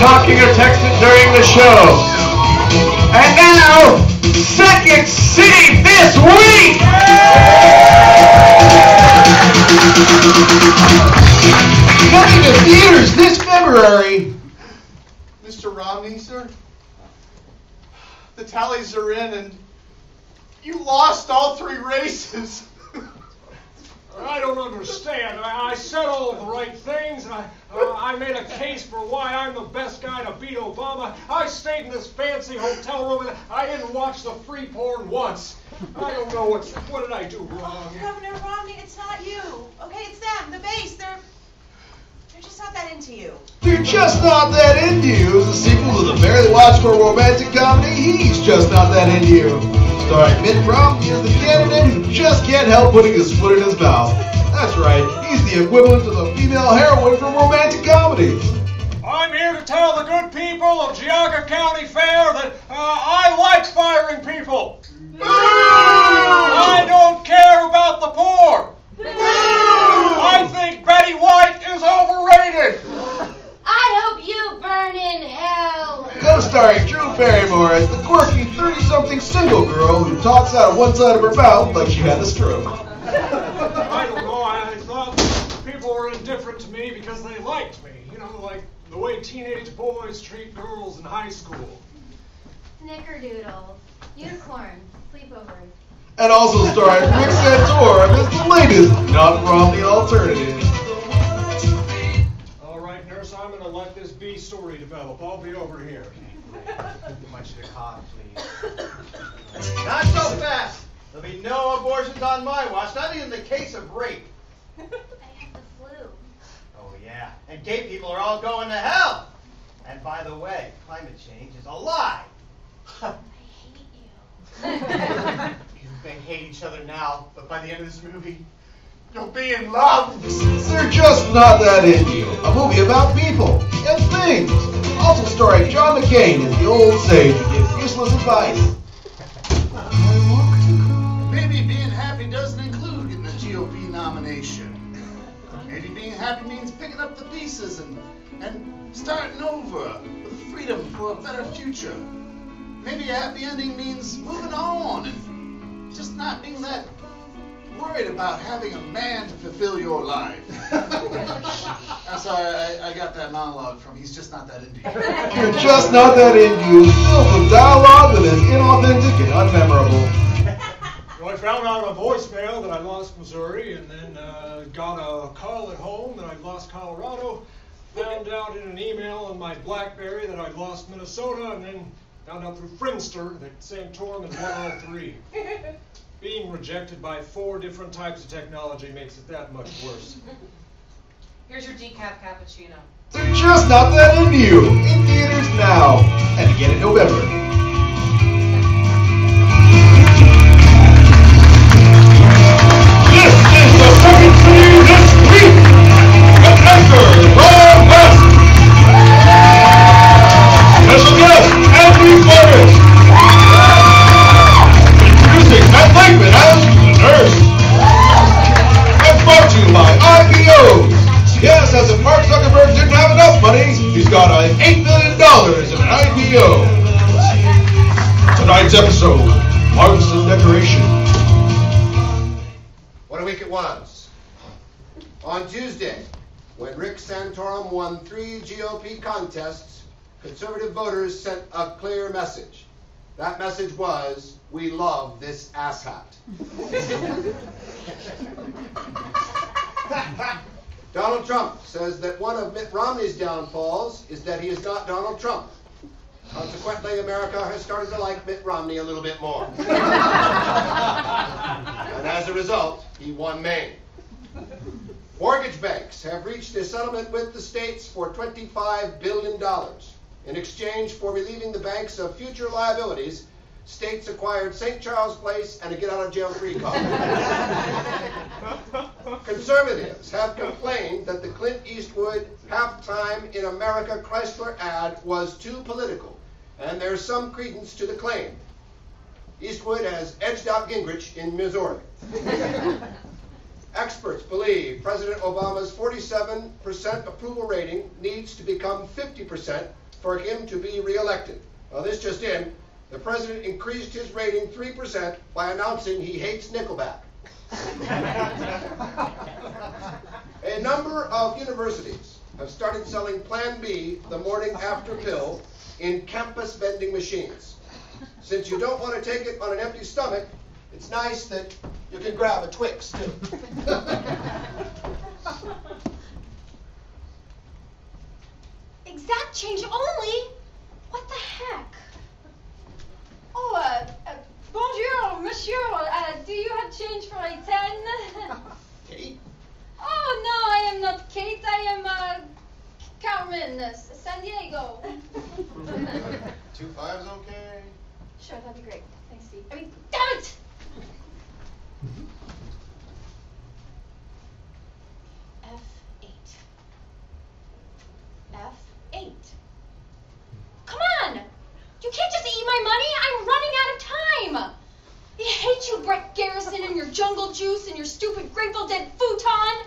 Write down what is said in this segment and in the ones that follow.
talking or texting during the show. And now, Second City this week! Coming to theaters this February. Mr. Romney, sir, the tallies are in and you lost all 3 races. I don't understand. I said all of the right things, and I made a case for why I'm the best guy to beat Obama. I stayed in this fancy hotel room, and I didn't watch the free porn once. I don't know what did I do wrong. Governor Romney, it's not you. Okay, it's them, the base. They're just not that into you. They're just not that into you is a sequel to the barely watchable romantic comedy He's Just Not That Into You. Starring Mitt Romney as the candidate who just can't help putting his foot in his mouth. That's right, he's the equivalent to the female heroine from romantic comedies. I'm here to tell the good people of Geauga County Fair that I like firing people. I don't care about the poor. I think Betty White is overrated. I hope you burn in hell. Co-starring Drew Barrymore as the quirky 30-something single girl who talks out of one side of her mouth like she had a stroke. I don't know. I thought people were indifferent to me because they liked me. You know, like the way teenage boys treat girls in high school. Snickerdoodles, unicorns, sleepovers. And also starring Rick Santorum as the latest non-Romney alternative. All right, nurse, I'm going to let this B story develop. I'll be over here. Much to the cause, please. Not so fast. There'll be no abortions on my watch, not even in the case of rape. I have the flu. Oh, yeah. And gay people are all going to hell. And by the way, climate change is a lie. I hate you. They hate each other now, but by the end of this movie, you'll be in love. They're Just Not That Into You, a movie about people and things. Also starring John McCain as the old sage who gives useless advice. Maybe being happy doesn't include getting a GOP nomination. Maybe being happy means picking up the pieces and starting over with freedom for a better future. Maybe a happy ending means moving on and just not being that worried about having a man to fulfill your life. I'm sorry, I got that monologue from He's Just Not That Into You. You're Just Not That Into You is filled with dialogue that is inauthentic and unmemorable. Well, I found out on a voicemail that I lost Missouri, and then got a call at home that I'd lost Colorado, found out in an email on my BlackBerry that I'd lost Minnesota, and then found out through Friendster that Santorum had won all 3. Being rejected by 4 different types of technology makes it that much worse. Here's your decaf cappuccino. They're Just Not That Into You, in theaters now, and again in November. This is the Second City this week! With actor Ron West! Special guest, Forrest! Introducing Matt Lakeman as the nurse! And brought to you by IBOs! Yes, as if Mark Zuckerberg didn't have enough money, he's got $8 million in an IPO. Tonight's episode, Marks and Decoration. What a week it was. On Tuesday, when Rick Santorum won 3 GOP contests, conservative voters sent a clear message. That message was, we love this asshat. Donald Trump says that one of Mitt Romney's downfalls is that he is not Donald Trump. Consequently, America has started to like Mitt Romney a little bit more. And as a result, he won Maine. Mortgage banks have reached a settlement with the states for $25 billion. In exchange for relieving the banks of future liabilities, states acquired St. Charles Place and a get-out-of-jail-free card. Conservatives have complained that the Clint Eastwood Halftime in America Chrysler ad was too political, and there's some credence to the claim. Eastwood has edged out Gingrich in Missouri. Experts believe President Obama's 47% approval rating needs to become 50% for him to be reelected. Well, this just in, the president increased his rating 3% by announcing he hates Nickelback. A number of universities have started selling Plan B, the morning after pill, in campus vending machines. Since you don't want to take it on an empty stomach, it's nice that you can grab a Twix, too. Exact change only? What the heck? Oh, bonjour, monsieur. Do you have change for a 10? Kate? Oh, no, I am not Kate. I am, Carmen, San Diego. 2 5's okay. Sure, that'd be great. Thanks, Steve. I mean, damn it! F8. F8. Come on! You can't just eat my money. I'm running out of time. I hate you, Brett Garrison, and your jungle juice and your stupid Grateful Dead futon.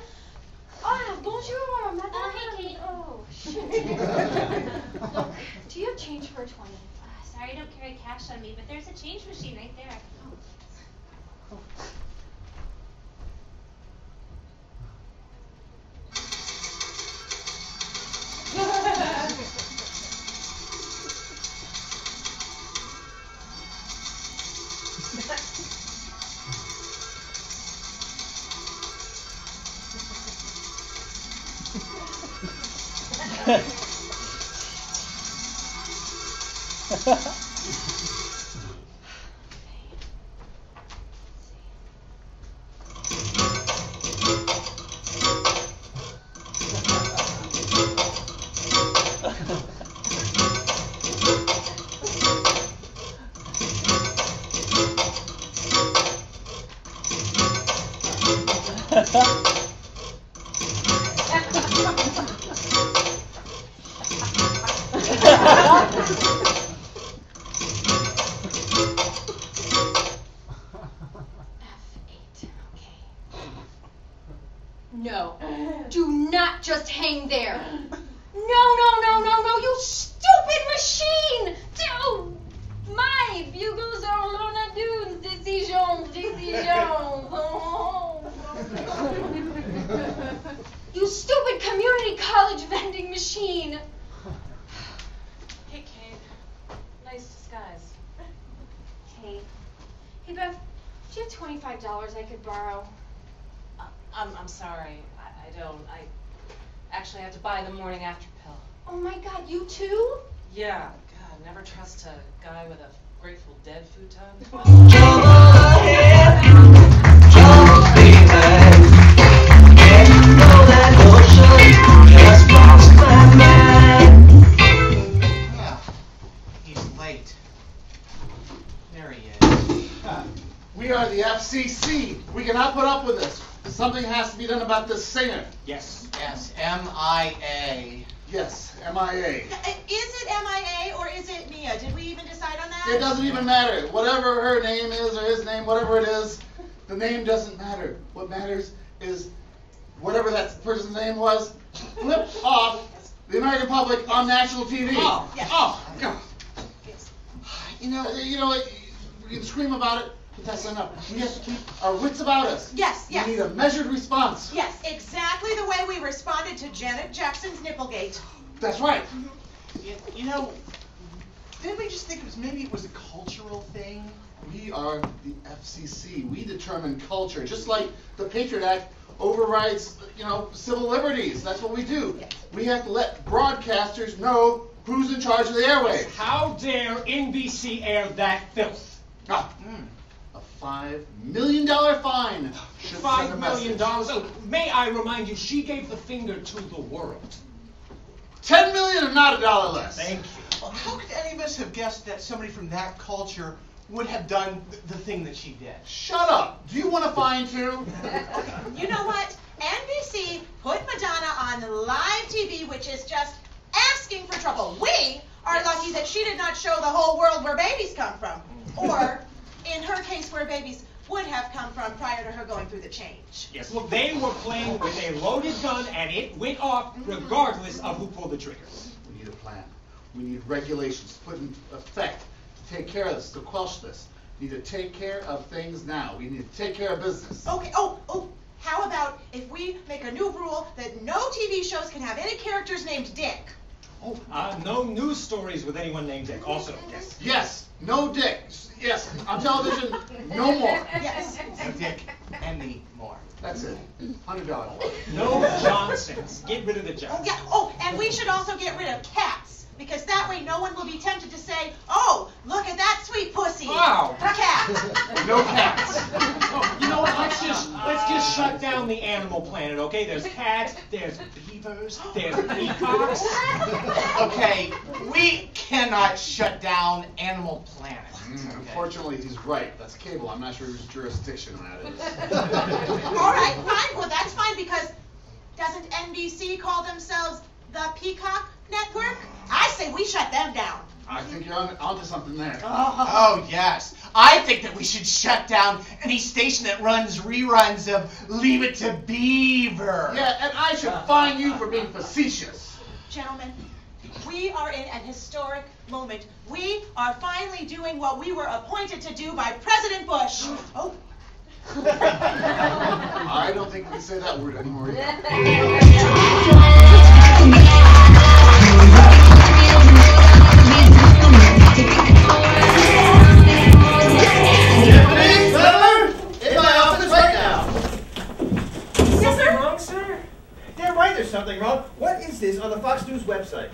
Ah, bonjour, madame. Hey, Kate. Oh, shit. Look, do you have change for a 20? Sorry I don't carry cash on me, but there's a change machine right there. No, do not just hang there. No, you stupid machine! Oh, my bugles are Lorna Dunes, decisions. Oh. You stupid community college vending machine. Hey, Kate. Nice disguise. Hey, Beth, do you have $25 I could borrow? I'm sorry. I don't. I actually have to buy the morning after pill. Oh my God, you too? Yeah. God, never trust a guy with a Grateful Dead futon. He's late. There he is. We are the FCC. We cannot put up with this. Something has to be done about this singer. Yes, MIA. Yes, MIA. Is it MIA or is it Mia? Did we even decide on that? It doesn't even matter. Whatever her name is or his name, whatever it is, the name doesn't matter. What matters is whatever that person's name was, flipped off the American public on national TV. Oh, yes. Oh, God. Yes. You know, we can scream about it, but that's not enough. We have to keep our wits about us. Yes. We need a measured response. Yes, exactly the way we responded to Janet Jackson's Nipplegate. That's right. You know, didn't we just think maybe it was a cultural thing? We are the FCC. We determine culture, just like the Patriot Act overrides, civil liberties. That's what we do. Yes. We have to let broadcasters know who's in charge of the airwaves. How dare NBC air that filth? A $5 million fine. should send a $5 million. message. Oh, may I remind you, she gave the finger to the world. $10 million and not a dollar less. Thank you. Well, how could any of us have guessed that somebody from that culture would have done the thing that she did? Shut up. Do you want a fine too? You know what? NBC put Madonna on live TV, which is just asking for trouble. We are lucky that she did not show the whole world where babies come from. Or, in her case, where babies would have come from prior to her going through the change. Yes, look, they were playing with a loaded gun and it went off regardless of who pulled the trigger. We need a plan. We need regulations put in effect to take care of this, to quash this. We need to take care of things now. We need to take care of business. Okay, how about if we make a new rule that no TV shows can have any characters named Dick? No news stories with anyone named Dick. Also, yes. Yes, no Dick. Yes, on television, no more. Yes. No Dick any more. That's it. $100. No Johnsons. Get rid of the Johnsons. Yeah. Oh, and we should also get rid of cats, because that way no one will be tempted to say, "Oh, look at that sweet pussy." Wow. A cat. No cats. Oh, you know what? Let's just shut down the animal planet, okay? There's cats, there's beavers, there's peacocks. Okay, we cannot shut down Animal Planet. Okay. Unfortunately, he's right. That's cable. I'm not sure whose jurisdiction that is. All right, fine. Well, that's fine, because doesn't NBC call themselves the Peacock Network? I say we shut them down. I think you're onto something there. Oh, yes. I think that we should shut down any station that runs reruns of Leave It to Beaver. Yeah, and I should fine you for being facetious. Gentlemen, we are in an historic moment. We are finally doing what we were appointed to do by President Bush. Oh. I don't think we can say that word anymore. In my office right now. Yes, sir? Wrong, sir? Damn right there's something wrong. What is this on the Fox News website?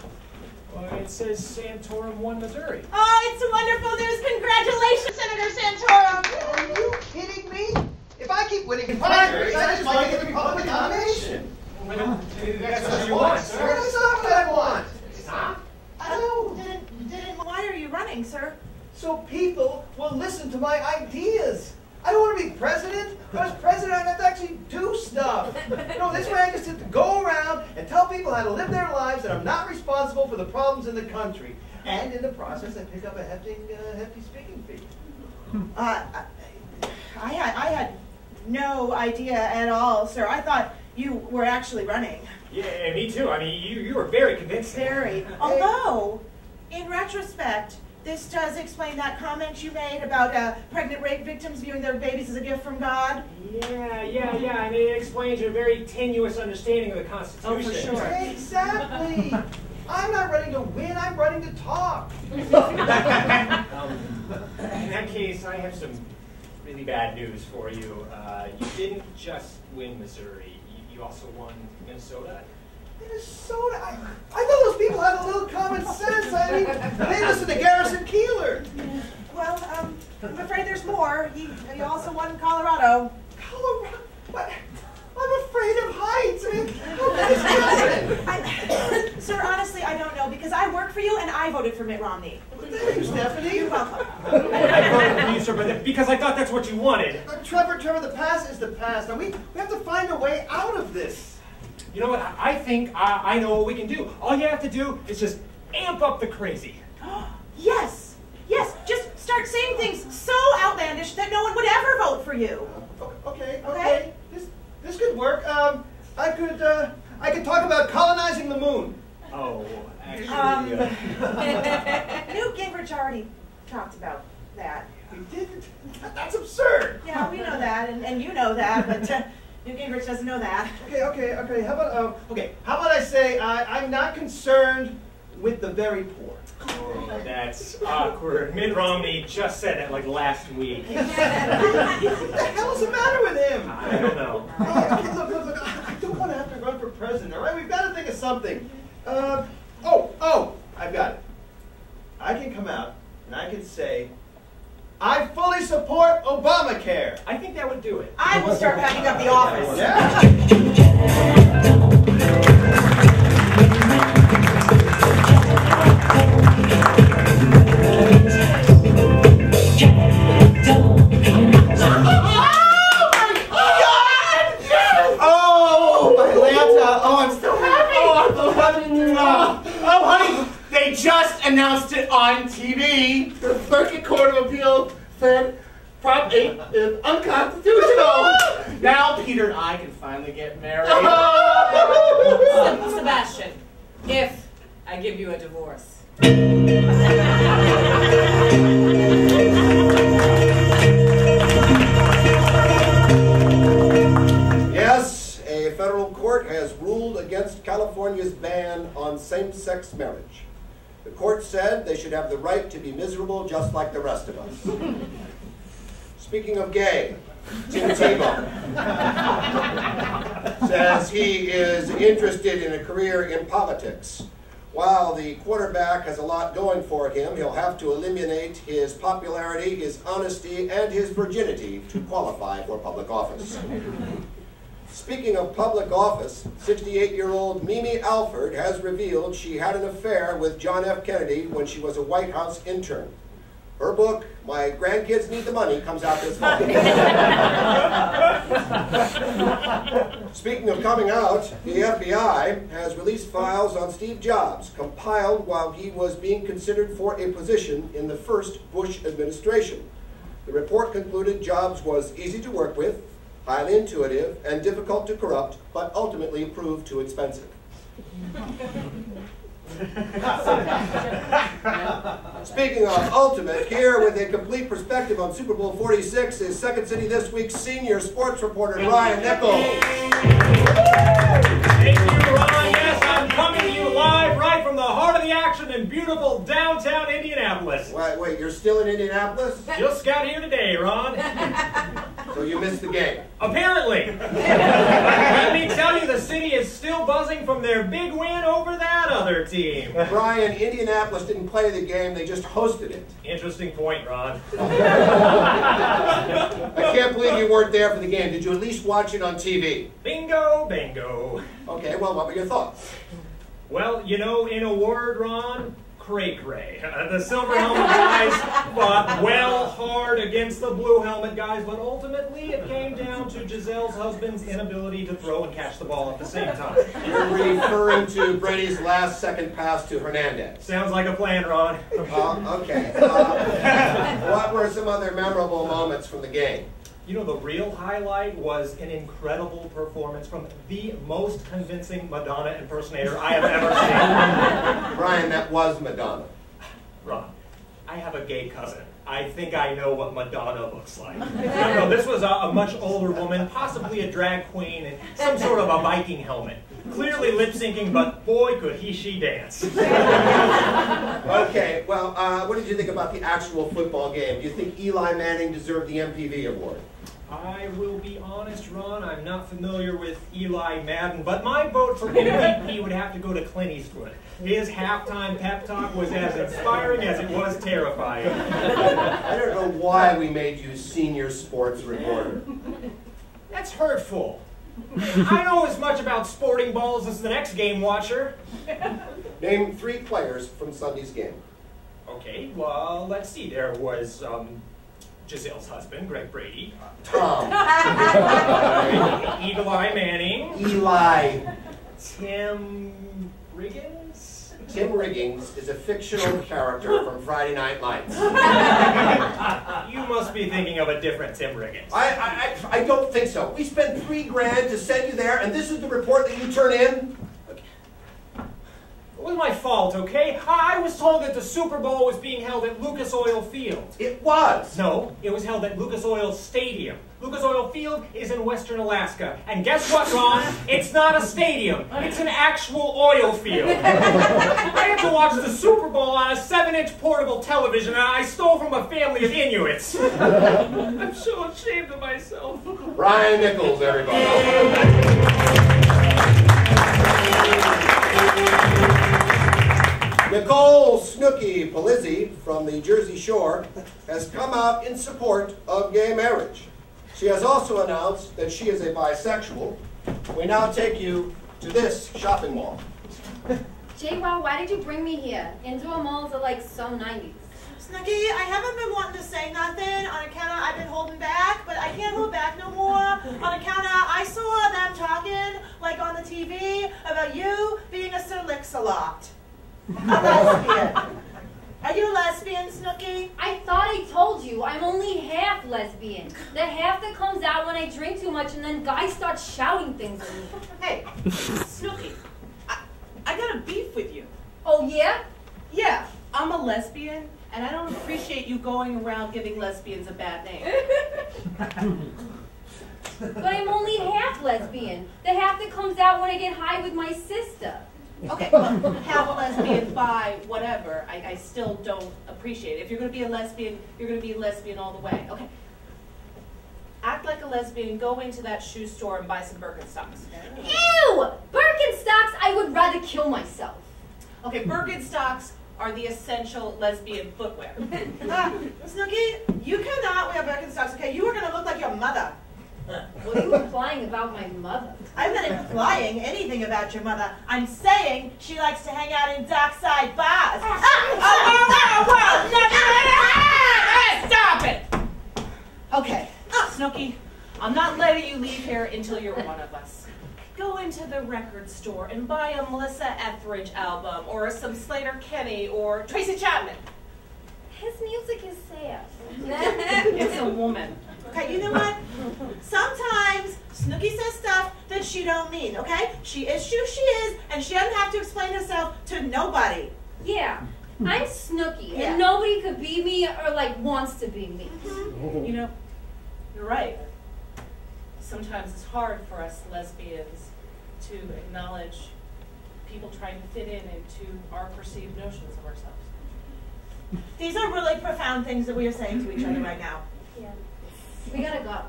Well, it says Santorum won Missouri. Oh, it's wonderful news. Congratulations, Senator Santorum. Are you kidding me? If I keep winning in primaries, I just might get the Republican nomination. Well, that's what you want, sir. That's not what I want. It's not? Oh, why are you running, sir? So people will listen to my ideas. I don't want to be president, but as president I have to actually do stuff. No, this way I just have to go around and tell people how to live their lives, and I'm not responsible for the problems in the country. And in the process, I pick up a hefty speaking fee. I had no idea at all, sir. I thought you were actually running. Yeah, me too. I mean, you were very convincing. Very. Although, in retrospect, this does explain that comment you made about pregnant rape victims viewing their babies as a gift from God. Yeah. I mean, it explains your very tenuous understanding of the Constitution. Oh, for sure. Exactly. I'm not running to win, I'm running to talk. In that case, I have some really bad news for you. You didn't just win Missouri, you also won Minnesota. Minnesota? I thought those people had a little common sense. I mean, they listen to Garrison Keillor. Well, I'm afraid there's more. He also won Colorado. Colorado? What? I'm afraid of heights. I mean, how could this Sir, honestly, I don't know, because I work for you and I voted for Mitt Romney. Thank you, Stephanie. You're welcome. I voted for you, sir, but because I thought that's what you wanted. Trevor, the past is the past. Now, we have to find a way out of this. You know what? I think I know what we can do. All you have to do is just amp up the crazy. Yes. Just start saying things so outlandish that no one would ever vote for you. Okay. This could work. I could talk about colonizing the moon. Oh, actually. Newt Gingrich already talked about that. He didn't? That's absurd. Yeah, we know that, and you know that, but Newt Gingrich doesn't know that. Okay. How about I say I'm not concerned with the very poor. Oh, that's awkward. Mitt Romney just said that like last week. What the hell is the matter with him? I don't know. Okay, look. I don't want to have to run for president, all right? We've got to think of something. I've got it. I can come out and I can say, I fully support Obamacare. I think that would do it. I will start packing up the office. They just announced it on TV. The Circuit Court of Appeal said Prop 8 is unconstitutional. Now Peter and I can finally get married. Sebastian, if I give you a divorce, Yes, a federal court has ruled against California's ban on same-sex marriage. The court said they should have the right to be miserable just like the rest of us. Speaking of gay, Tim Tebow says he is interested in a career in politics. While the quarterback has a lot going for him, he'll have to eliminate his popularity, his honesty, and his virginity to qualify for public office. Speaking of public office, 68-year-old Mimi Alford has revealed she had an affair with John F. Kennedy when she was a White House intern. Her book, My Grandkids Need the Money, comes out this fall. Speaking of coming out, the FBI has released files on Steve Jobs, compiled while he was being considered for a position in the first Bush administration. The report concluded Jobs was easy to work with, highly intuitive, and difficult to corrupt, but ultimately proved too expensive. Speaking of ultimate, here with a complete perspective on Super Bowl 46 is Second City This Week's senior sports reporter, Ryan Nichols. Thank you, Ron. Yes, I'm coming to you live right from the heart of the action in beautiful downtown Indianapolis. Wait, you're still in Indianapolis? Just got here today, Ron. So you missed the game? Apparently. Let me tell you, the city is still buzzing from their big win over that other team. Brian, Indianapolis didn't play the game, they just hosted it. Interesting point, Ron. I can't believe you weren't there for the game. Did you at least watch it on TV? Bingo, bingo. Okay, well, what were your thoughts? Well, you know, in a word, Ron, cray-cray. The silver helmet guys fought well hard against the blue helmet guys, but ultimately it came down to Giselle's husband's inability to throw and catch the ball at the same time. You're referring to Brady's last second pass to Hernandez. Sounds like a plan, Ron. Okay. What were some other memorable moments from the game? You know, the real highlight was an incredible performance from the most convincing Madonna impersonator I have ever seen. Brian, that was Madonna. Ron, I have a gay cousin. I think I know what Madonna looks like. No, this was a much older woman, possibly a drag queen, in some sort of a Viking helmet. Clearly lip-syncing, but boy, could she dance. Okay, well, what did you think about the actual football game? Do you think Eli Manning deserved the MPV award? I will be honest, Ron, I'm not familiar with Eli Madden, but my vote for MVP would have to go to Clint Eastwood. His halftime pep talk was as inspiring as it was terrifying. I don't know why we made you senior sports reporter. That's hurtful. I know as much about sporting balls as the next game watcher. Name 3 players from Sunday's game. Okay, well, let's see. There was Giselle's husband, Greg Brady. Tom. Eli Manning. Eli. Tim Riggins? Tim Riggins is a fictional character from Friday Night Lights. You must be thinking of a different Tim Riggins. I don't think so. We spent $3 grand to send you there, and this is the report that you turn in? It was my fault, okay? I was told that the Super Bowl was being held at Lucas Oil Field. It was. No, it was held at Lucas Oil Stadium. Lucas Oil Field is in western Alaska. And guess what, Ron? It's not a stadium. It's an actual oil field. I had to watch the Super Bowl on a 7-inch portable television I stole from a family of Inuits. I'm so ashamed of myself. Ryan Nichols, everybody. Nicole Snooki Polizzi from the Jersey Shore has come out in support of gay marriage. She has also announced that she is a bisexual. We now take you to this shopping mall. Jay, wow, why did you bring me here? Indoor malls are like so 90s. Snooki, I haven't been wanting to say nothing on account of I've been holding back, but I can't hold back no more on account of I saw them talking, like on the TV, about you being a Sir Lix-a-lot. A lesbian. Are you a lesbian, Snooki? I thought I told you, I'm only half lesbian. The half that comes out when I drink too much and then guys start shouting things at me. Hey, Snooki, I got a beef with you. Oh yeah? Yeah, I'm a lesbian, and I don't appreciate you going around giving lesbians a bad name. But I'm only half lesbian. The half that comes out when I get high with my sister. Okay, well, half a lesbian, bi, whatever, I still don't appreciate it. If you're going to be a lesbian, you're going to be a lesbian all the way. Okay. Act like a lesbian, go into that shoe store and buy some Birkenstocks. Ew! Birkenstocks, I would rather kill myself. Okay, Birkenstocks are the essential lesbian footwear. Snooki, you cannot wear Birkenstocks, okay? You are going to look like your mother. What are you implying about my mother? I'm not implying anything about your mother. I'm saying she likes to hang out in dockside bars. Whoa! Stop it! Okay, Snooki, I'm not letting you leave here until you're one of us. Go into the record store and buy a Melissa Etheridge album, or some Slater Kenny, or Tracy Chapman. His music is sad. It's a woman. Okay, you know what? Sometimes Snooki says stuff that she don't mean, okay? She is who she is, and she doesn't have to explain herself to nobody. Yeah, I'm Snooki, and nobody could be me or like wants to be me. You know, you're right. Sometimes it's hard for us lesbians to acknowledge people trying to fit in into our perceived notions of ourselves. These are really profound things that we are saying to each other right now. Yeah. We gotta go.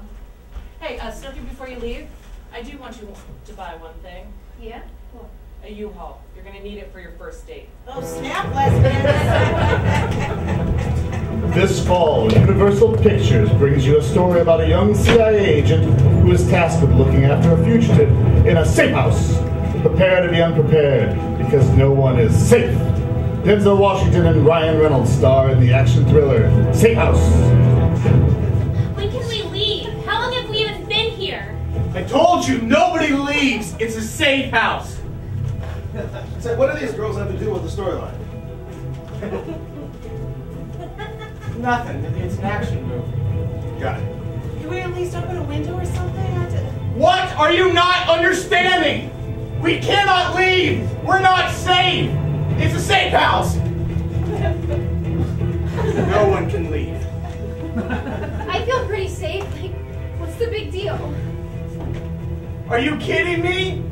Hey, Snooki, before you leave, I do want you to buy one thing. Yeah? What? A U-Haul. You're gonna need it for your first date. Oh, snap, lesbians! This fall, Universal Pictures brings you a story about a young CIA agent who is tasked with looking after a fugitive in a safe house. Prepare to be unprepared, because no one is safe. Denzel Washington and Ryan Reynolds star in the action thriller Safe House. When can we leave? How long have we even been here? I told you, nobody leaves. It's a safe house. So what do these girls have to do with the storyline? Nothing. It's an action movie. Got it. Can we at least open a window or something? What are you not understanding? We cannot leave. We're not safe. It's a safe house. No one can leave. I feel pretty safe. Like, what's the big deal? Are you kidding me?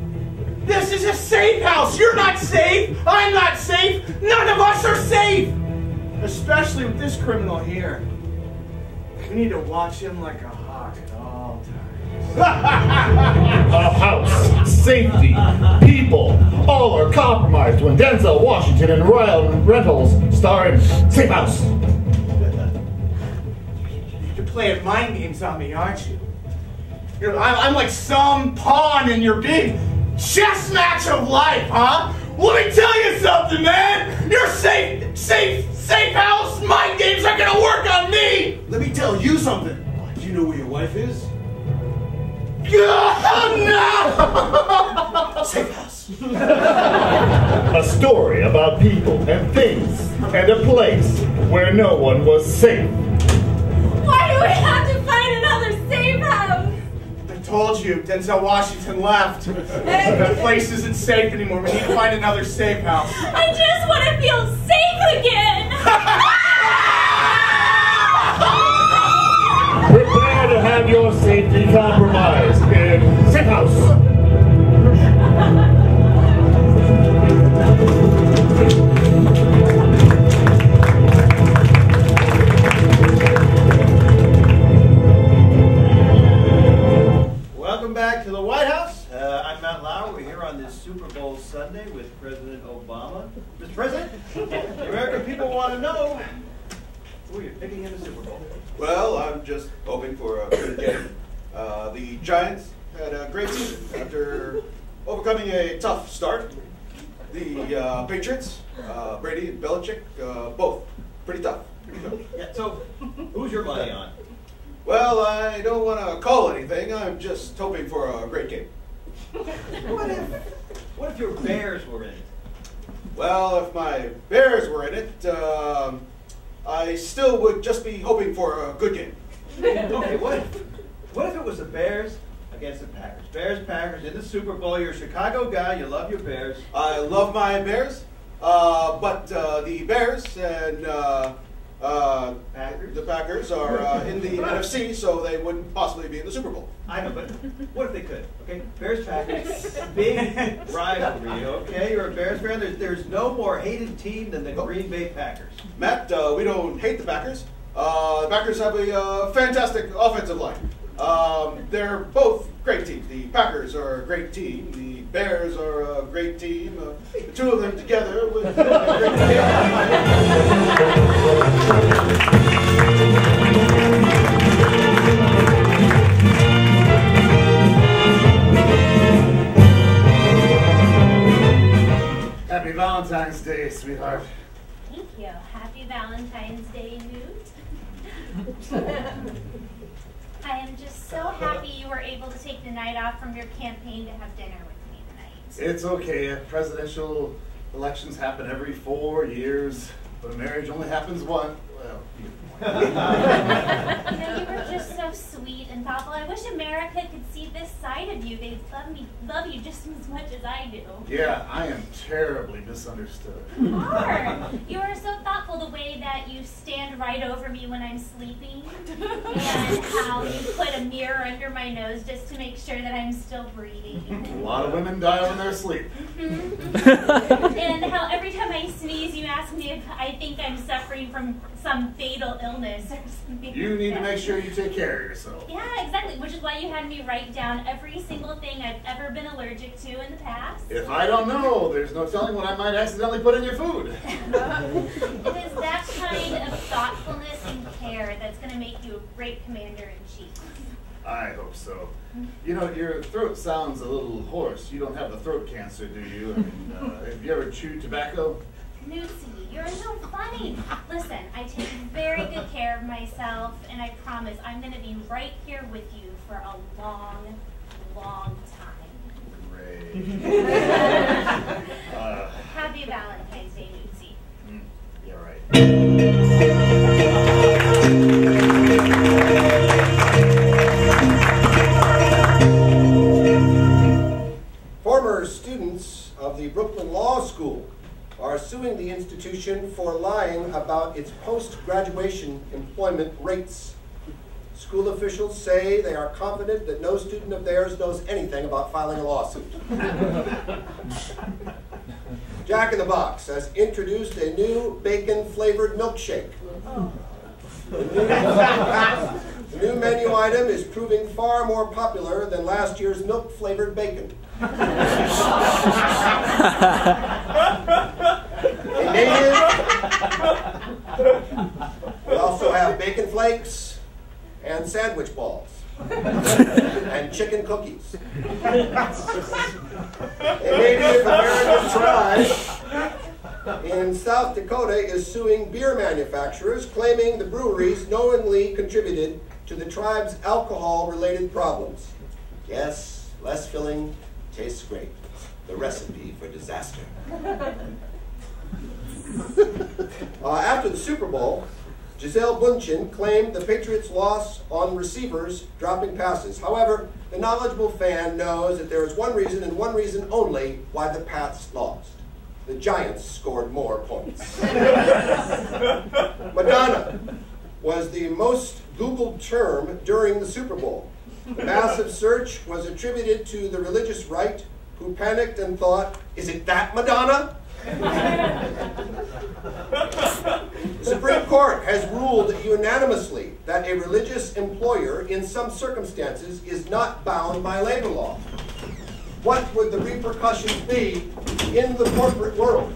This is a safe house. You're not safe. I'm not safe. None of us are safe. Especially with this criminal here. We need to watch him like a hawk at all times. A house, safety, people, all are compromised when Denzel Washington and Ryan Reynolds star in Safe House. You're playing mind games on me, aren't you? I'm like some pawn in your big chess match of life, huh? Let me tell you something, man! Your safe house mind games aren't gonna work on me! Let me tell you something. Do you know where your wife is? Oh, no! Safe house. A story about people and things and a place where no one was safe. Why do we have to find another safe house? I told you, Denzel Washington left. That place isn't safe anymore. We need to find another safe house. I just want to feel safe again! Prepare to have your safety compromised in Safe House. Welcome back to the White House. I'm Matt Lauer. We're here on this Super Bowl Sunday with President Obama. Mr. President, the American people want to know who you're picking in the Super Bowl. Well, I'm just hoping for a good game. The Giants had a great season after overcoming a tough start. The Patriots, Brady and Belichick, both pretty tough. Yeah, so who's your money on? Well, I don't want to call anything. I'm just hoping for a great game. What if your Bears were in it? Well, if my Bears were in it, I still would just be hoping for a good game. Okay, what if it was the Bears against the Packers? Bears, Packers in the Super Bowl. You're a Chicago guy. You love your Bears. I love my Bears. But the Bears and the Packers are in the NFC, so they wouldn't possibly be in the Super Bowl. I know, but what if they could? Okay, Bears Packers, big rivalry. Okay, you're a Bears fan. There's no more hated team than the Green Bay Packers. Matt, we don't hate the Packers. The Packers have a fantastic offensive line. They're both great teams. The Packers are a great team. The Bears are a great team. The two of them together would be a great Happy Valentine's Day, sweetheart. Thank you. Happy Valentine's Day, Newt. I am just so happy you were able to take the night off from your campaign to have dinner with me tonight. It's okay. Presidential elections happen every 4 years, but a marriage only happens once. Well, You know, you were just so sweet and thoughtful. I wish America could see this side of you. They love you just as much as I do. yeah, I am terribly misunderstood. You are. You are so thoughtful the way that you stand right over me when I'm sleeping, and how you put a mirror under my nose just to make sure that I'm still breathing. A lot of women die when they're asleep. And how every time I sneeze, you ask me if I think I'm suffering from some fatal illness or something. You need to make sure you take care of yourself. Yeah, exactly. Which is why you had me write down every single thing I've ever been allergic to in the past. If I don't know, there's no telling what I might accidentally put in your food. It is that kind of thoughtfulness and care that's going to make you a great commander-in-chief. I hope so. You know, your throat sounds a little hoarse. You don't have the throat cancer, do you? I mean, have you ever chewed tobacco? Newsy, you're so funny. Listen, I take very good care of myself, and I promise I'm going to be right here with you for a long, long time. Great. Happy Valentine's Day, Newsy. Yeah, right. Former students of the Brooklyn Law School are suing the institution for lying about its post-graduation employment rates. School officials say they are confident that no student of theirs knows anything about filing a lawsuit. Jack in the Box has introduced a new bacon-flavored milkshake. The new menu item is proving far more popular than last year's milk-flavored bacon. We also have bacon flakes and sandwich balls and chicken cookies. A Native American tribe in South Dakota is suing beer manufacturers, claiming the breweries knowingly contributed to the tribe's alcohol-related problems. Yes, less filling tastes great. The recipe for disaster. After the Super Bowl, Gisele Bündchen claimed the Patriots' loss on receivers dropping passes. However, the knowledgeable fan knows that there is one reason and one reason only why the Pats lost. The Giants scored more points. Madonna was the most Googled term during the Super Bowl. The massive search was attributed to the religious right, who panicked and thought, "Is it that Madonna?" The Supreme Court has ruled unanimously that a religious employer in some circumstances is not bound by labor law. What would the repercussions be in the corporate world?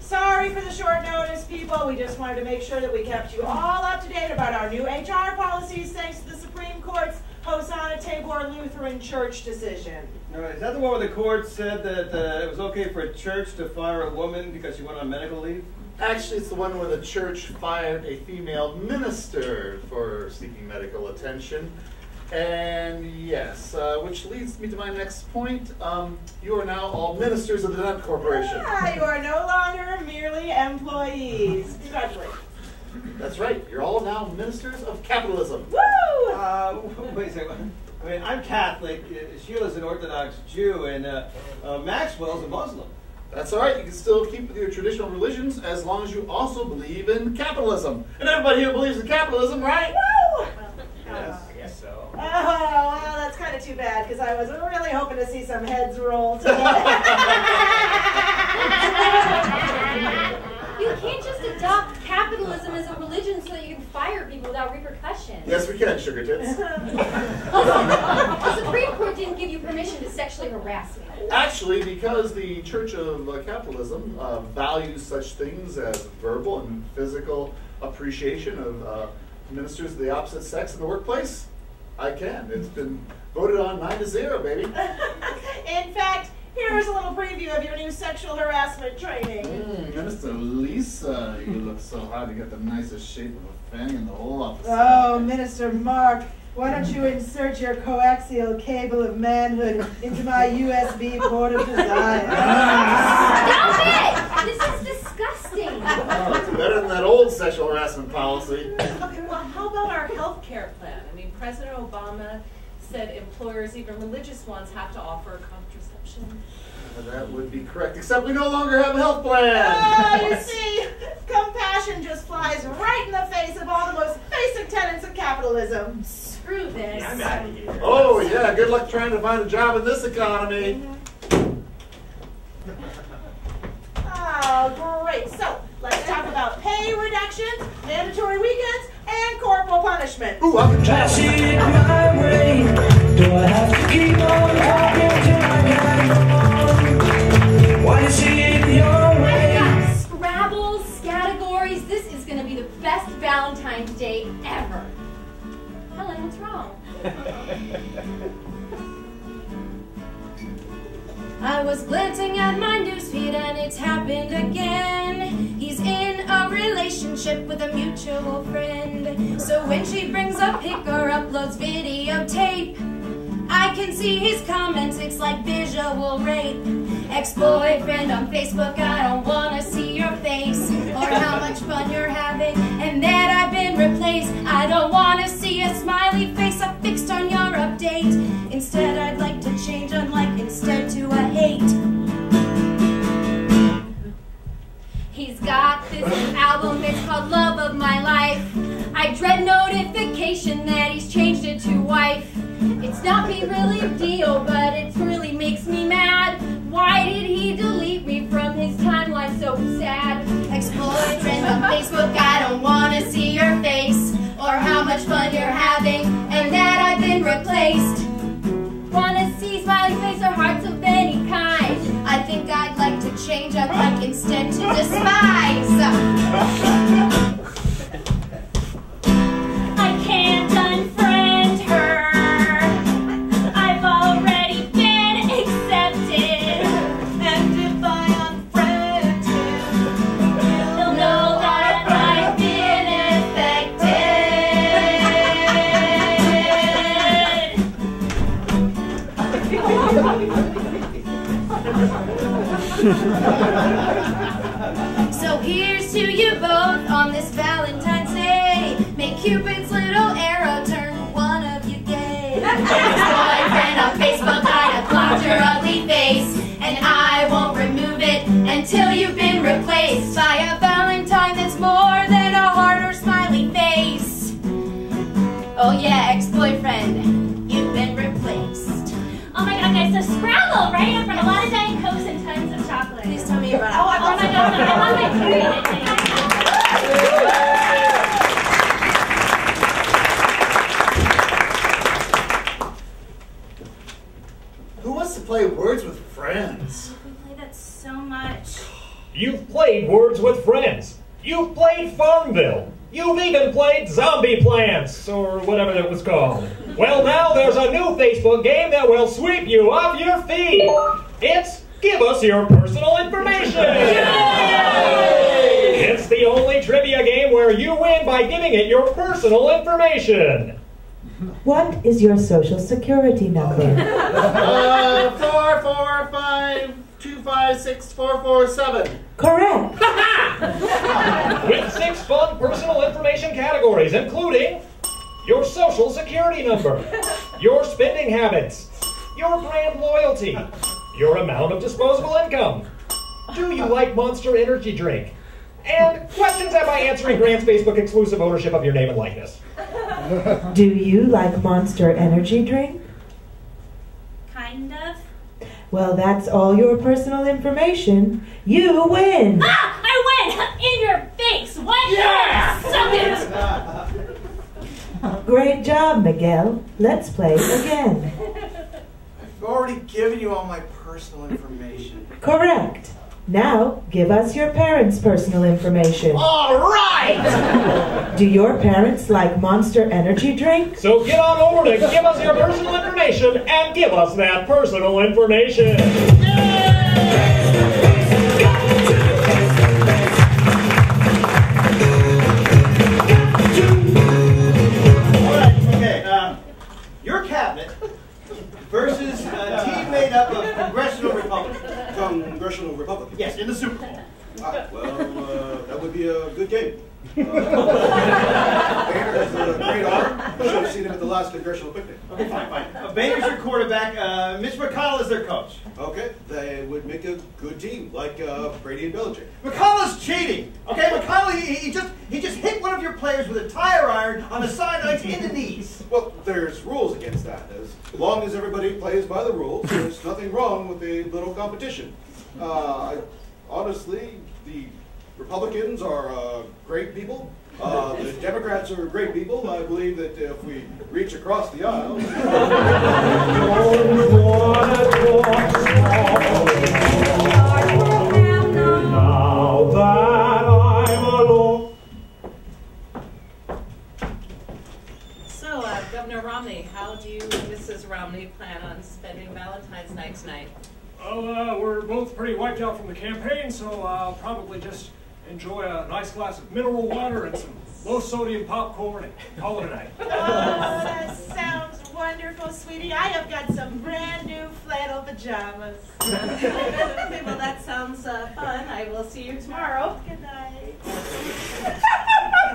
Sorry for the short notice, people. We just wanted to make sure that we kept you all up to date about our new HR policies thanks to the Supreme Court's Hosanna Tabor Lutheran Church decision. All right, is that the one where the court said that it was okay for a church to fire a woman because she went on medical leave? Actually, it's the one where the church fired a female minister for seeking medical attention. And yes, which leads me to my next point. You are now all ministers of the Nut Corporation. Ah, you are no longer merely employees. Congratulations. That's right. You're all now ministers of capitalism. Woo! Wait a second. I mean, I'm Catholic. Sheila's an Orthodox Jew, and Maxwell's a Muslim. That's all right. You can still keep with your traditional religions as long as you also believe in capitalism. And everybody here believes in capitalism, right? Woo! Yes. I guess so. Oh, well, that's kind of too bad because I was really hoping to see some heads roll today. You can't just adopt capitalism as a religion so that you can fire people without repercussions. Yes, we can, sugar tits. The Supreme Court didn't give you permission to sexually harass me. Actually, because the Church of Capitalism values such things as verbal and physical appreciation of ministers of the opposite sex in the workplace, I can. It's been voted on 9-0, baby. In fact, here's a little preview of your new sexual harassment training. Minister Lisa, you look so hot. You got the nicest shape of a fanny in the whole office. Oh, Minister Mark, why don't you insert your coaxial cable of manhood into my USB port of desire? Stop it! This is disgusting. Oh, it's better than that old sexual harassment policy. Okay, well, how about our health care plan? I mean, President Obama said employers, even religious ones, have to offer contraception. That would be correct, except we no longer have a health plan. Oh, you see, compassion just flies right in the face of all the most basic tenets of capitalism. Screw this. I'm out of here. Oh, yeah, good luck trying to find a job in this economy. Oh, great. So, let's talk about pay reductions, mandatory weekends, and corporal punishment. Ooh, I can Pass it my way. Do I have to keep on talking till I get on? Why you see it your way? I've got Scrabbles, categories. This is going to be the best Valentine's Day ever. Helen, what's wrong? I was glancing at my newsfeed and it's happened again. He's in a relationship with a mutual friend. So when she brings a pic or uploads videotape, I can see his comments, it's like visual rape. Ex-boyfriend on Facebook, I don't wanna see your face or how much fun you're having and that I've been replaced. I don't wanna see a smiley face affixed on your update. Instead, I'd like to change unlike instead to a hate. He's got this album, it's called Love of My Life. I dread notification that he's changed it to wife. It's not me really a deal, but it really makes me mad. Why did he delete me from his timeline so sad? Ex-boyfriend on Facebook, I don't wanna see your face or how much fun you're having and that I've been replaced. Wanna see smiley face or hearts of any kind? I think I'd like to change, I'd like instead to despise. I can't unfriend her. I've already been accepted. And if I unfriend him, He'll know that I've been affected. So here's to you both on this Valentine's Day. Make Cupid's little arrow turn one of you gay. Ex-boyfriend on Facebook, I have blocked your ugly face, and I won't remove it until you've been replaced by a Valentine that's more than a heart or smiley face. Oh yeah, ex-boyfriend, you've been replaced. Oh my god, guys, so Scrabble, right? I brought a lot of Diet Cokes and tons of chocolate. please tell me about it. Oh, I brought my donut. I'm on my period. Who wants to play Words with Friends? We play that so much. You've played Words with Friends. You've played Farmville. You've even played Zombie Plants, or whatever it was called. Well, now there's a new Facebook game that will sweep you off your feet. It's Give Us Your Personal Information. Yay! It's the only trivia game where you win by giving it your personal information. What is your social security number? 445256447. Correct. With 6 fun personal information categories, including your social security number, your spending habits, your brand loyalty, your amount of disposable income, Do you like Monster Energy drink? And questions am I answering Grant's Facebook exclusive ownership of your name and likeness? Do you like Monster Energy drink? Kind of. Well, that's all your personal information. You win! Ah! I win! In your face! What? Yeah! Suck it! Great job, Miguel. Let's play again. I've already given you all my personal information. Correct. Now, give us your parents' personal information. All right! Do your parents like Monster Energy drink? So get on over to give us your personal information and give us that personal information. All right, okay. Your cabinet versus a team made up of congressional Republicans. Congressional Republicans? Yes, in the Super Bowl. Well, that would be a good game. Banner has a great arm. You should have seen him at the last congressional picnic. Okay, fine. Boehner's your quarterback. Mitch McConnell is their coach. Okay, they would make a good team, like Brady and Belichick. McConnell's cheating. Okay, McConnell, he just hit one of your players with a tire iron on the sidelines in the knees. Well, there's rules against that. As long as everybody plays by the rules, there's nothing wrong with a little competition. Honestly, the Republicans are great people. The Democrats are great people. I believe that if we reach across the aisle... Now that I'm alone. So, Governor Romney, how do you and Mrs. Romney plan on spending Valentine's night tonight? Well, we're both pretty wiped out from the campaign, so I'll probably just enjoy a nice glass of mineral water and some low-sodium popcorn and call it a night. Oh, that sounds wonderful, sweetie. I have got some brand new flannel pajamas. Okay, well, that sounds fun. I will see you tomorrow. Good night.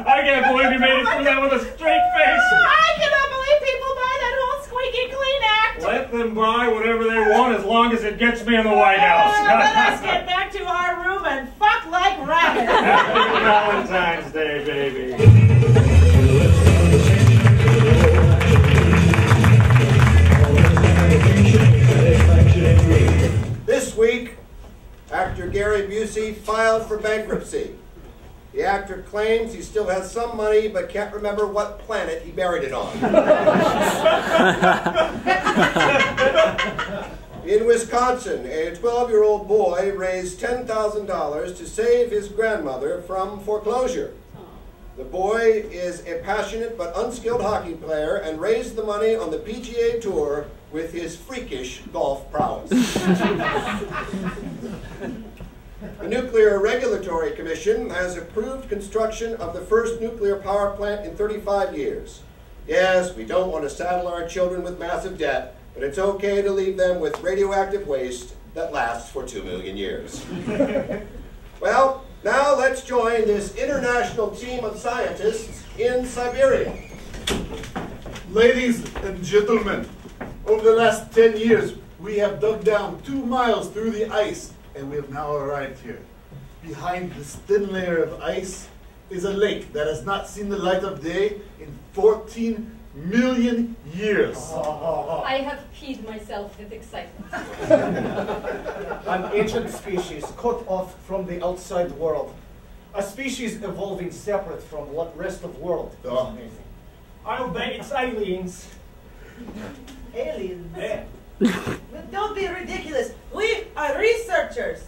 I can't believe you made it through that with a straight face. I cannot believe people buy that whole squeaky clean act. Let them buy whatever they want as long as it gets me in the White House. Let us get back to our room and fuck like rabbits. Happy Valentine's Day, baby. This week, actor Gary Busey filed for bankruptcy. The actor claims he still has some money but can't remember what planet he buried it on. In Wisconsin, a 12-year-old boy raised $10,000 to save his grandmother from foreclosure. The boy is a passionate but unskilled hockey player and raised the money on the PGA Tour with his freakish golf prowess. The Nuclear Regulatory Commission has approved construction of the first nuclear power plant in 35 years. Yes, we don't want to saddle our children with massive debt, but it's okay to leave them with radioactive waste that lasts for 2 million years. Well, now let's join this international team of scientists in Siberia. Ladies and gentlemen, over the last 10 years, we have dug down 2 miles through the ice, and we have now arrived here. Behind this thin layer of ice is a lake that has not seen the light of day in 14 million years. I have peed myself with excitement. An ancient species cut off from the outside world. A species evolving separate from what rest of world. It's amazing. I'll bet it's aliens. Aliens? Yeah. Don't be ridiculous. We are researchers.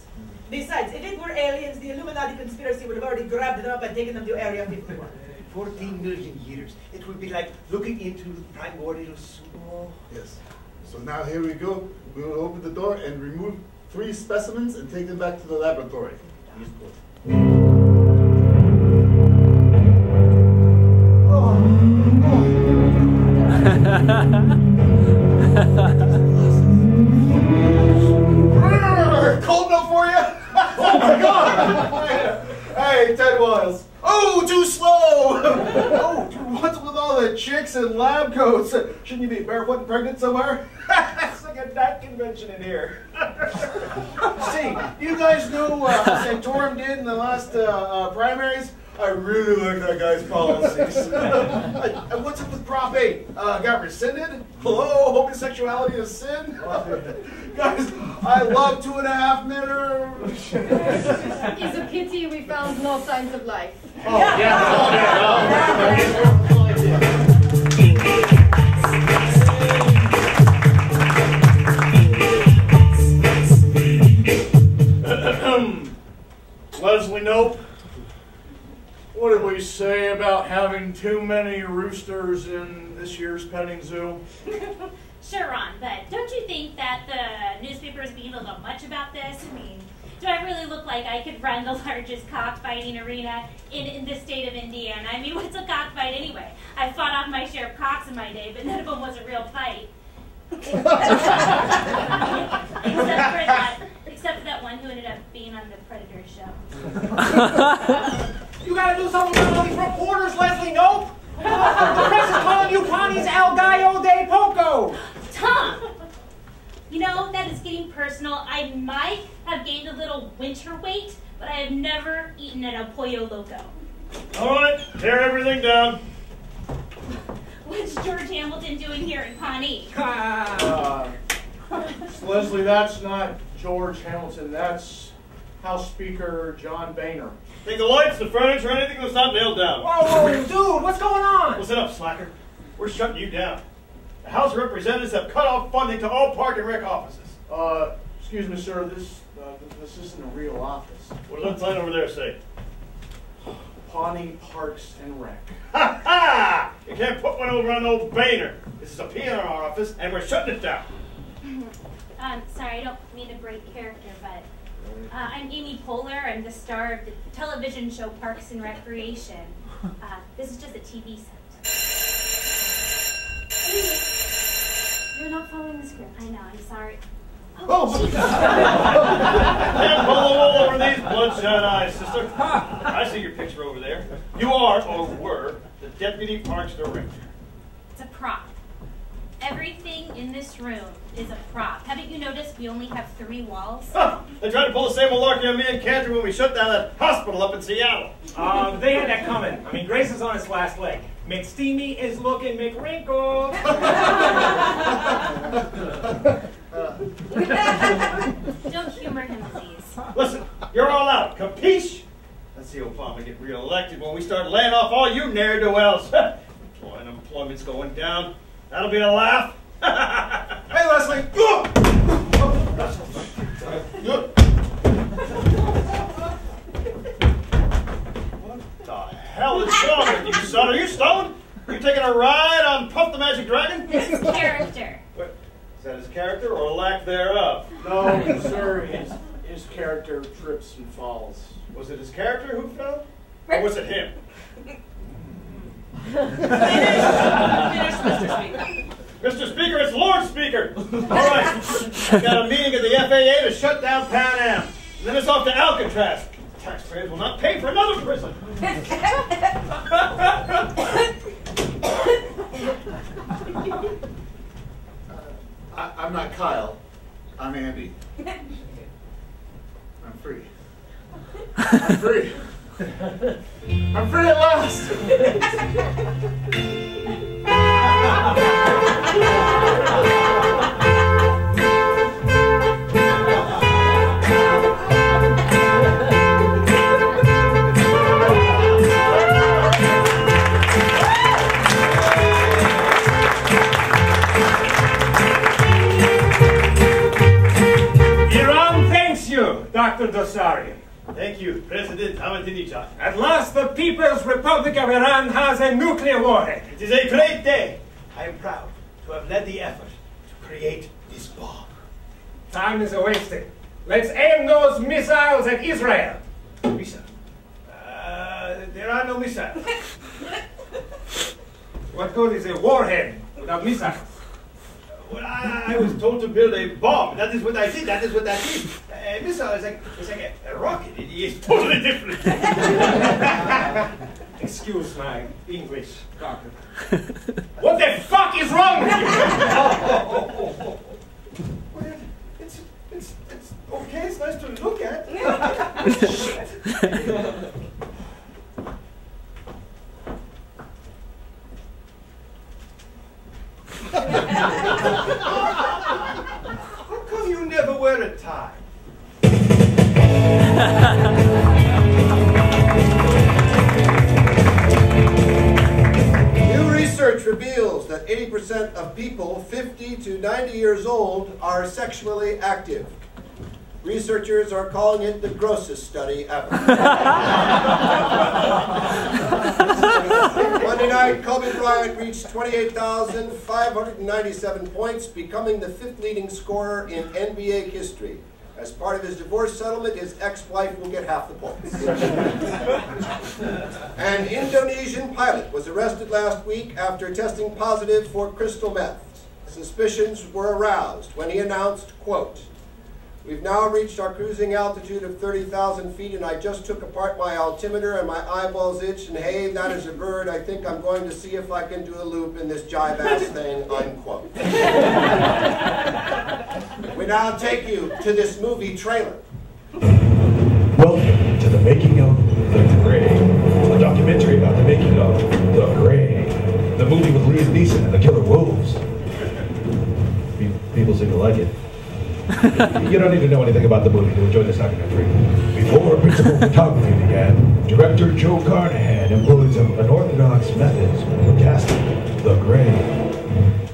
Besides, if it were aliens, the Illuminati conspiracy would have already grabbed them up and taken them to Area 51. 14 million years. It would be like looking into the primordial soup. Yes. So now here we go. We will open the door and remove 3 specimens and take them back to the laboratory. Cold enough for you? Oh my God! Hey, Ted Wiles. Oh, too slow! Oh, what's with all the chicks in lab coats? Shouldn't you be barefoot and pregnant somewhere? Second get that convention in here. See, you guys know what Santorum did in the last primaries? I really like that guy's policies. And what's up with Prop 8? Got rescinded? Hello, homosexuality is sin? Guys, I love 2.5 minutes. It's a pity we found no signs of life. Oh, yeah. Leslie Nope, what did we say about having too many roosters in this year's petting zoo? Sure, Ron, but don't you think that the newspaper is being a little much about this? I mean, do I really look like I could run the largest cockfighting arena in the state of Indiana? I mean, what's a cockfight anyway? I fought off my share of cocks in my day, but none of them was a real fight. Except for that one who ended up being on the Predator show. You gotta do something about all these reporters, Leslie. Nope. The press is calling you Connie's El Gallo de Poco. Tom, you know, that is getting personal. I might have gained a little winter weight, but I have never eaten an El Pollo Loco. All right, tear everything down. What's George Hamilton doing here in Pawnee? Leslie, that's not George Hamilton. That's House Speaker John Boehner. Think the lights, the furniture, anything that's not nailed down. Whoa, dude, what's going on? Listen up, slacker. We're shutting you down. The House of Representatives have cut off funding to all park and rec offices. Excuse me, sir. This isn't a real office. What does that sign over there say? Pawnee Parks and Rec. Ha ha! You can't put one over on old Boehner. This is a PR office, and we're shutting it down. Sorry, I don't mean to break character, but I'm Amy Poehler. I'm the star of the television show Parks and Recreation. This is just a TV set. You're not following the script. I know, I'm sorry. Oh! Can't pull the wool over these bloodshot eyes, sister. I see your picture over there. You are, or were, the Deputy Parks Director. It's a prop. Everything in this room is a prop. Haven't you noticed we only have 3 walls? Huh. They tried to pull the same malarkey on me and Cantor when we shut down that hospital up in Seattle. They had that coming. I mean, Grace is on his last leg. McSteamy is looking McWrinkle. Don't humor him, please. Listen, you're all out. Capiche? Let's see Obama get reelected when we start laying off all you ne'er-do-wells. Unemployment's going down. That'll be a laugh. Hey, Leslie. What the hell is wrong with you, son? Are you stoned? Are you taking a ride on Puff the Magic Dragon? His character. What? Is that his character or lack thereof? No, sir. His character trips and falls. Was it his character who fell? Or was it him? Finish, Mr. Speaker. Mr. Speaker, it's Lord Speaker. All right. I've got a meeting at the FAA to shut down Pan Am. And then it's off to Alcatraz. Taxpayers will not pay for another prison. I'm not Kyle. I'm Andy. I'm free. I'm free. I'm free at last! Iran thanks you, Dr. Dario. Thank you, President Ahmadinejad. At last, the People's Republic of Iran has a nuclear warhead. It is a great day. I am proud to have led the effort to create this bomb. Time is wasted. Let's aim those missiles at Israel. Missile? There are no missiles. What good is a warhead without missiles? Well, I was told to build a bomb. That is what I did. That is what that is. A missile is like a rocket. It is totally different. Excuse my English, doctor. What the fuck is wrong with you? How come you never wear a tie? New research reveals that 80% of people 50 to 90 years old are sexually active. Researchers are calling it the grossest study ever. Monday night, Kobe Bryant reached 28,597 points, becoming the 5th leading scorer in NBA history. As part of his divorce settlement, his ex-wife will get half the points. An Indonesian pilot was arrested last week after testing positive for crystal meth. Suspicions were aroused when he announced, quote, "We've now reached our cruising altitude of 30,000 feet, and I just took apart my altimeter and my eyeballs itch, and hey, that is a bird. I think I'm going to see if I can do a loop in this jive-ass thing," unquote. We now take you to this movie trailer. Welcome to the making of The Gray, a documentary about the making of The Gray, the movie with Liam Neeson and the killer wolves. People seem to like it. You don't need to know anything about the movie to enjoy this documentary. Before principal photography began, director Joe Carnahan employed some unorthodox methods for casting The Gray.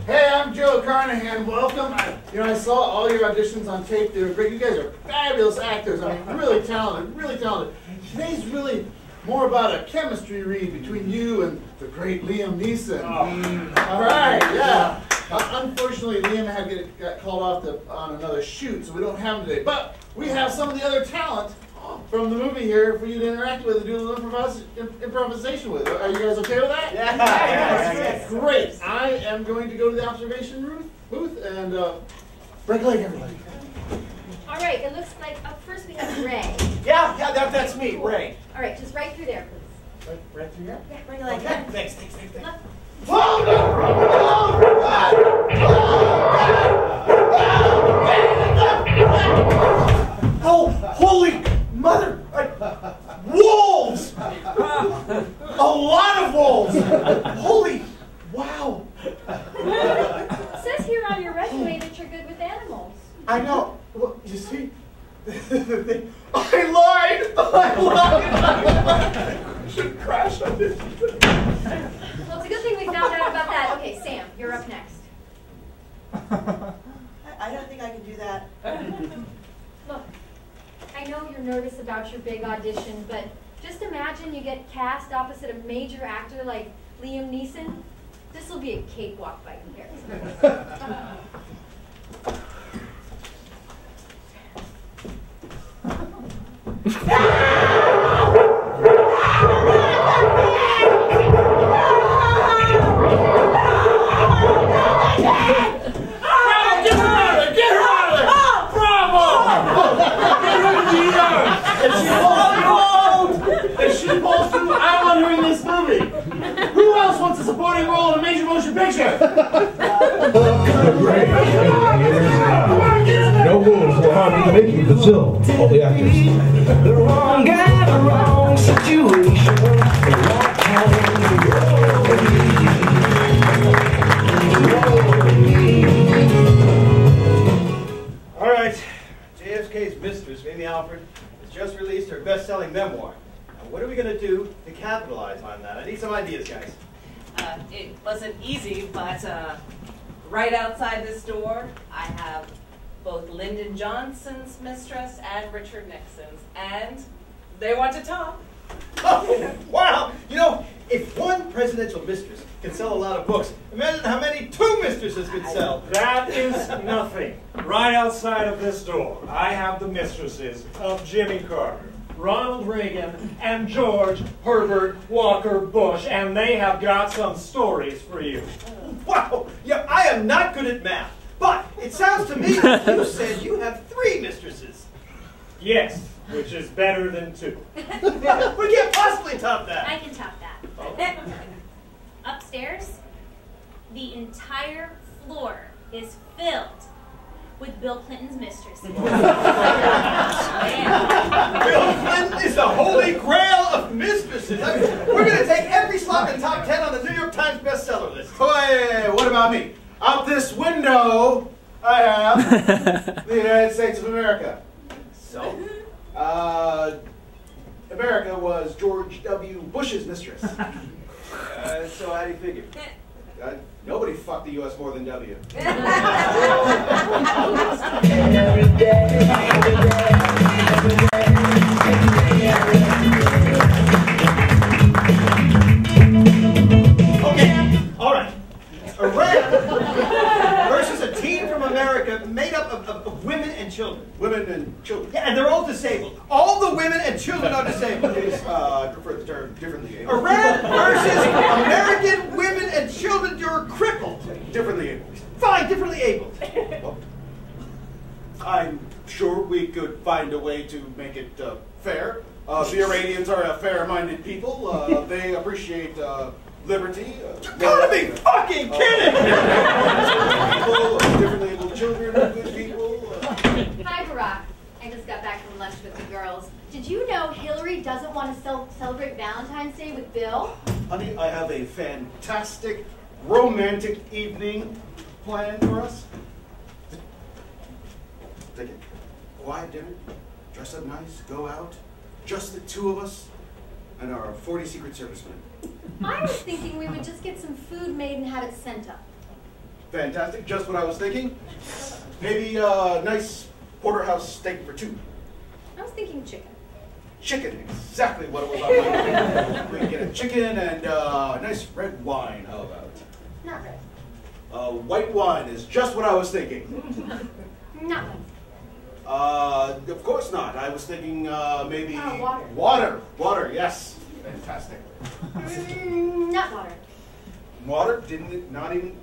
Hey, I'm Joe Carnahan. Welcome. I saw all your auditions on tape. They were great. You guys are fabulous actors. I mean, really talented, really talented. Today's really more about a chemistry read between you and the great Liam Neeson. All right, yeah. Unfortunately, Liam got called off on another shoot, so we don't have him today. But we have some of the other talent from the movie here for you to interact with and do a little improvisation with. Are you guys okay with that? Yes. Great. I am going to go to the observation booth and break a leg, everybody. All right, it looks like up first we have Ray. Yeah, that's me, Ray. All right, just right through there, please. Right through here? Yeah, break a leg. Okay, thanks. Oh, holy mother! Wolves! A lot of wolves! Holy, wow! It says here on your resume that you're good with animals. I know. Well, you see, I lied. I should crash on this. Well, it's a good thing we found out about that. Okay, Sam, you're up next. I don't think I can do that. Look, I know you're nervous about your big audition, but just imagine you get cast opposite a major actor like Liam Neeson. This will be a cakewalk by comparison. Who else wants a supporting role in a major motion picture? The Gray. No wolves were harmed in the making of the film. All the actors. The wrong guy, the wrong situation. All right, JFK's mistress, Amy Alford, has just released her best-selling memoir. Now, what are we going to do to capitalize on that? I need some ideas, guys. It wasn't easy, but right outside this door, I have both Lyndon Johnson's mistress and Richard Nixon's, and they want to talk. Oh, wow! You know, if one presidential mistress can sell a lot of books, imagine how many two mistresses could sell. That is nothing. Right outside of this door, I have the mistresses of Jimmy Carter, Ronald Reagan, and George Herbert Walker Bush, and they have got some stories for you. Wow! Yeah, I am not good at math, but it sounds to me like you said you have 3 mistresses. Yes, which is better than 2. We can't possibly top that. I can top that. Oh. Upstairs, the entire floor is filled with Bill Clinton's mistresses. Bill Clinton is the holy grail of mistresses. I mean, we're going to take every slot in the top 10 on the New York Times bestseller list. Hey, what about me? Out this window, I have the United States of America. So, America was George W. Bush's mistress. So how do you figure? Nobody fucked the U.S. more than W. Okay, all right. Iran versus a team from America made up of women and children. Women and children. Yeah, and they're all disabled. All the women and children are disabled. I prefer the term differently able. Iran versus American women and children who are crippled. Differently able. Fine, differently abled. Well, I'm sure we could find a way to make it fair. The Iranians are a fair-minded people. They appreciate liberty. You gotta be fucking kidding! People, differently able children, good people. Hi, Barack. I just got back from lunch with the girls. Did you know Hillary doesn't want to celebrate Valentine's Day with Bill? Honey, I have a fantastic, romantic evening planned for us. Take a quiet dinner, dress up nice, go out. Just the two of us and our 40 Secret Servicemen. I was thinking we would just get some food made and have it sent up. Fantastic, just what I was thinking. Maybe a nice porterhouse steak for two. I was thinking chicken. Chicken, exactly what it was on my mind. We can get a chicken and a nice red wine, how about? Not red. White wine is just what I was thinking. Not red. Of course not. I was thinking maybe water. Water, yes. Fantastic. Not water. Water? Didn't it not even?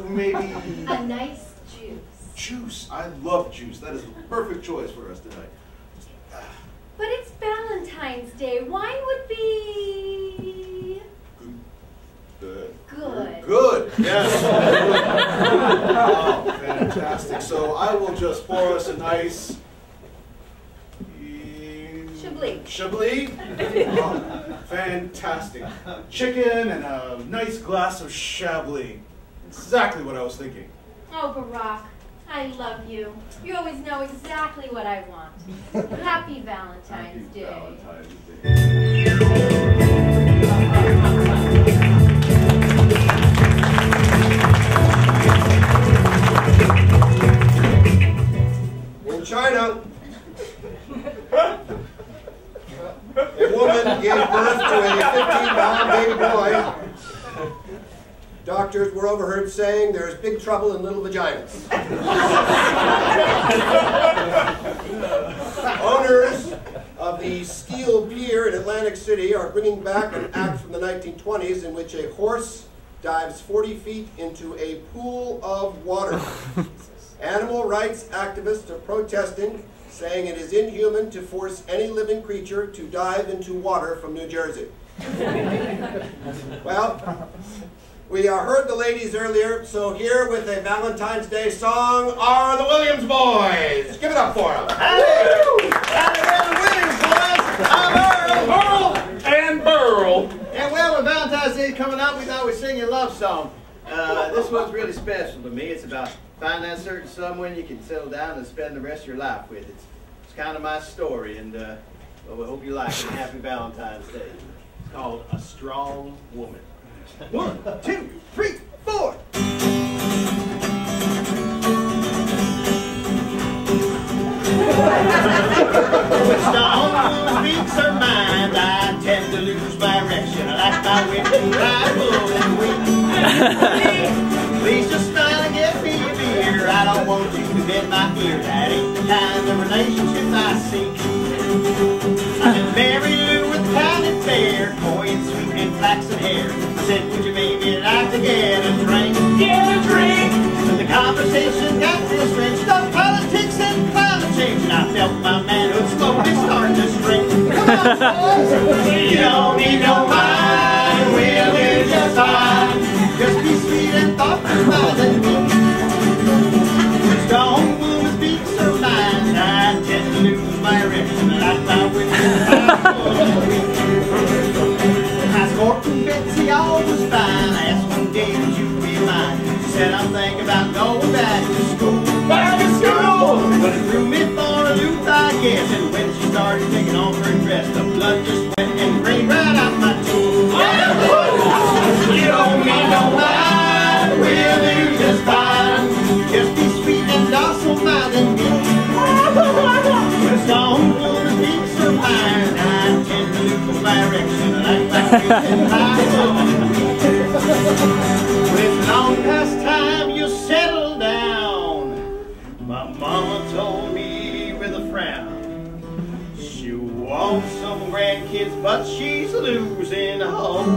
Maybe. A nice juice. Juice. I love juice. That is the perfect choice for us tonight. But it's Valentine's Day. Wine would be Good. good. Good. Yes. Oh, fantastic. So I will just pour us a nice Chablis. Chablis. Oh, fantastic. Chicken and a nice glass of Chablis. Exactly what I was thinking. Oh, Barack, I love you. You always know exactly what I want. Happy Valentine's Day. Valentine's Day. In China, a woman gave birth to a 15-pound baby boy. Doctors were overheard saying there's big trouble in little vaginas. Owners of the Steel Pier in Atlantic City are bringing back an act from the 1920s in which a horse dives 40 feet into a pool of water. Animal rights activists are protesting, saying it is inhuman to force any living creature to dive into water from New Jersey. Well, we heard the ladies earlier, so here with a Valentine's Day song are the Williams boys. Give it up for them. Hey! Howdy, the Williams boys. I'm Earl. And Burl. And well, with Valentine's Day coming up, we thought we'd sing you a love song. This one's really special to me. It's about finding that certain someone you can settle down and spend the rest of your life with. It's kind of my story, and well, we hope you like it. Happy Valentine's Day. It's called A Strong Woman. 1, 2, 3, 4. When strong woman speaks her mind, I tend to lose my erection. I like my women right full and weak. Please just smile and get me a beer. I don't want you to bend my ear. That ain't the kind of relationship I seek. I've been married with a kind of fair, coy and sweet and flaxen hair. I said, would you maybe like to get a drink? Get a drink! And the conversation got real strange. Stuff politics and climate change. And I felt my manhood slowly starting to shrink. Come on, boys! You don't need no mind. We'll do just fine. Just be sweet and thoughtful about it. Strong woman speaks her mind. I tend to lose my erection. I like my women. Ask Orton Betsy, all was fine. I asked one day, would you be mine? It's long past time you settle down. My mama told me with a frown. She wants some grandkids, but she's losing hope.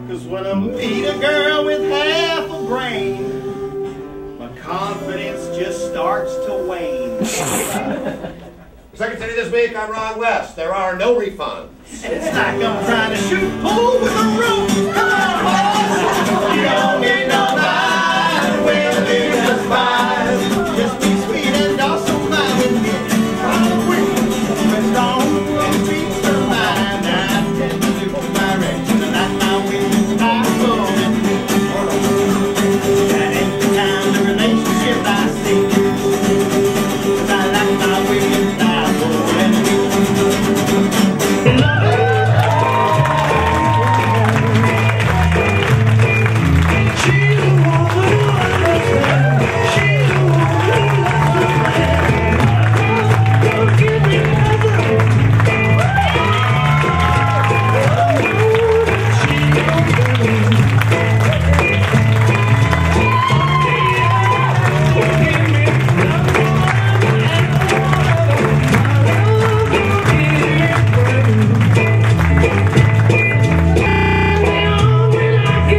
'Cause when I meet a girl with half a brain, my confidence just starts to wane. Secretary this week, I'm Ron West. There are no refunds. It's not gonna